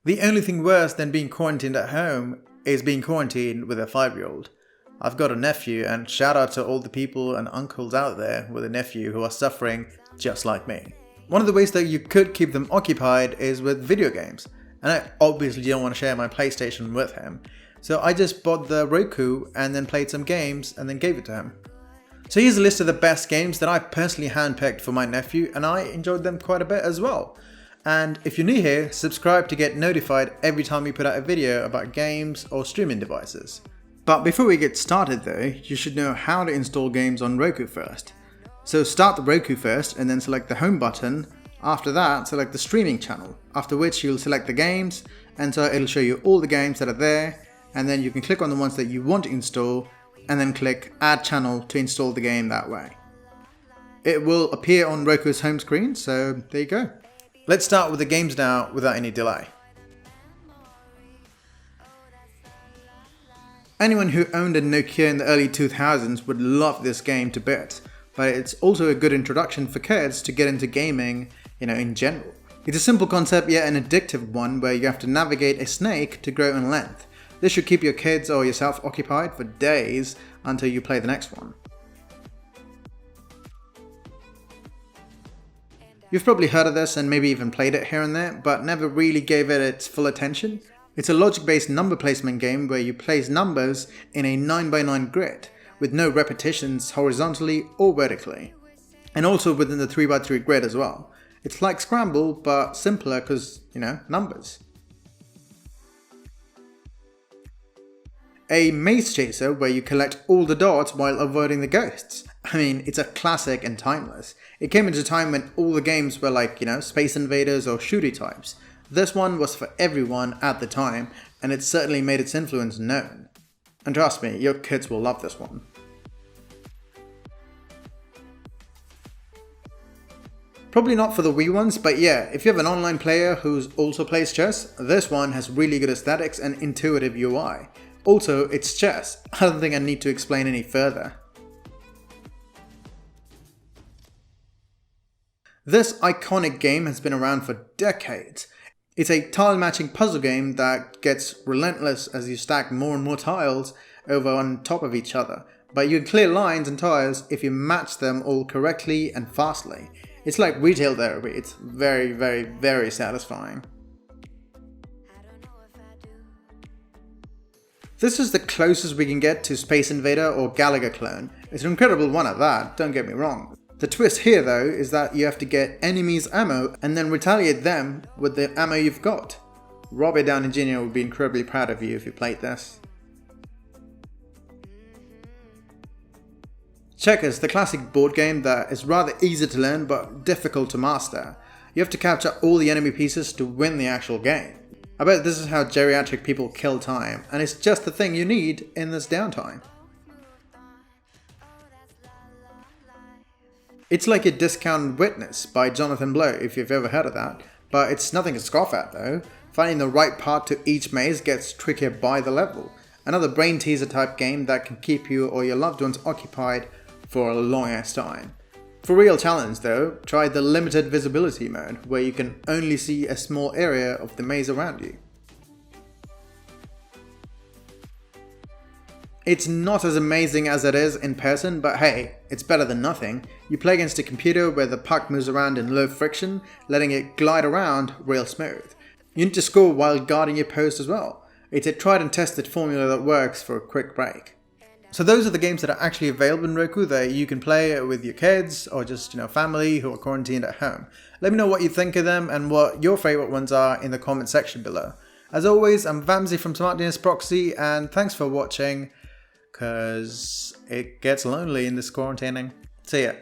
The only thing worse than being quarantined at home is being quarantined with a 5-year-old. I've got a nephew, and shout out to all the people and uncles out there with a nephew who are suffering just like me. One of the ways that you could keep them occupied is with video games, and I obviously don't want to share my PlayStation with him, so I just bought the Roku and then played some games and then gave it to him. So here's a list of the best games that I personally handpicked for my nephew, and I enjoyed them quite a bit as well. And if you're new here, subscribe to get notified every time we put out a video about games or streaming devices. But before we get started though, you should know how to install games on Roku first. So start the Roku first and then select the home button. After that, select the streaming channel, after which you'll select the games, and so it'll show you all the games that are there, and then you can click on the ones that you want to install and then click add channel to install the game that way. It will appear on Roku's home screen, so there you go. Let's start with the games now without any delay. Anyone who owned a Nokia in the early 2000s would love this game to bits, but it's also a good introduction for kids to get into gaming, in general. It's a simple concept yet an addictive one where you have to navigate a snake to grow in length. This should keep your kids or yourself occupied for days until you play the next one. You've probably heard of this and maybe even played it here and there, but never really gave it its full attention. It's a logic-based number placement game where you place numbers in a 9x9 grid, with no repetitions horizontally or vertically, and also within the 3x3 grid as well. It's like Scramble, but simpler because, numbers. A maze chaser where you collect all the dots while avoiding the ghosts. I mean, it's a classic and timeless. It came into a time when all the games were like, Space Invaders or shooty types. This one was for everyone at the time, and it certainly made its influence known. And trust me, your kids will love this one. Probably not for the Wii ones, but yeah, if you have an online player who also plays chess, this one has really good aesthetics and intuitive UI. Also, it's chess. I don't think I need to explain any further. This iconic game has been around for decades. It's a tile matching puzzle game that gets relentless as you stack more and more tiles over on top of each other, but you can clear lines and tiles if you match them all correctly and fastly. It's like retail therapy. It's very, very, very satisfying. This is the closest we can get to Space Invader or Galaga clone. It's an incredible one at that, don't get me wrong. The twist here though is that you have to get enemies' ammo and then retaliate them with the ammo you've got. Robert Downey Jr. would be incredibly proud of you if you played this. Checkers, the classic board game that is rather easy to learn but difficult to master. You have to capture all the enemy pieces to win the actual game. I bet this is how geriatric people kill time, and it's just the thing you need in this downtime. It's like a discounted Witness by Jonathan Blow, if you've ever heard of that, but it's nothing to scoff at though. Finding the right part to each maze gets trickier by the level. Another brain teaser type game that can keep you or your loved ones occupied for a long ass time. For real challenge though, try the limited visibility mode, where you can only see a small area of the maze around you. It's not as amazing as it is in person, but hey, it's better than nothing. You play against a computer where the puck moves around in low friction, letting it glide around real smooth. You need to score while guarding your post as well. It's a tried and tested formula that works for a quick break. So those are the games that are actually available in Roku that you can play with your kids or just, family who are quarantined at home. Let me know what you think of them and what your favorite ones are in the comment section below. As always, I'm Vamsy from Proxy, and thanks for watching, cause it gets lonely in this quarantining. See ya.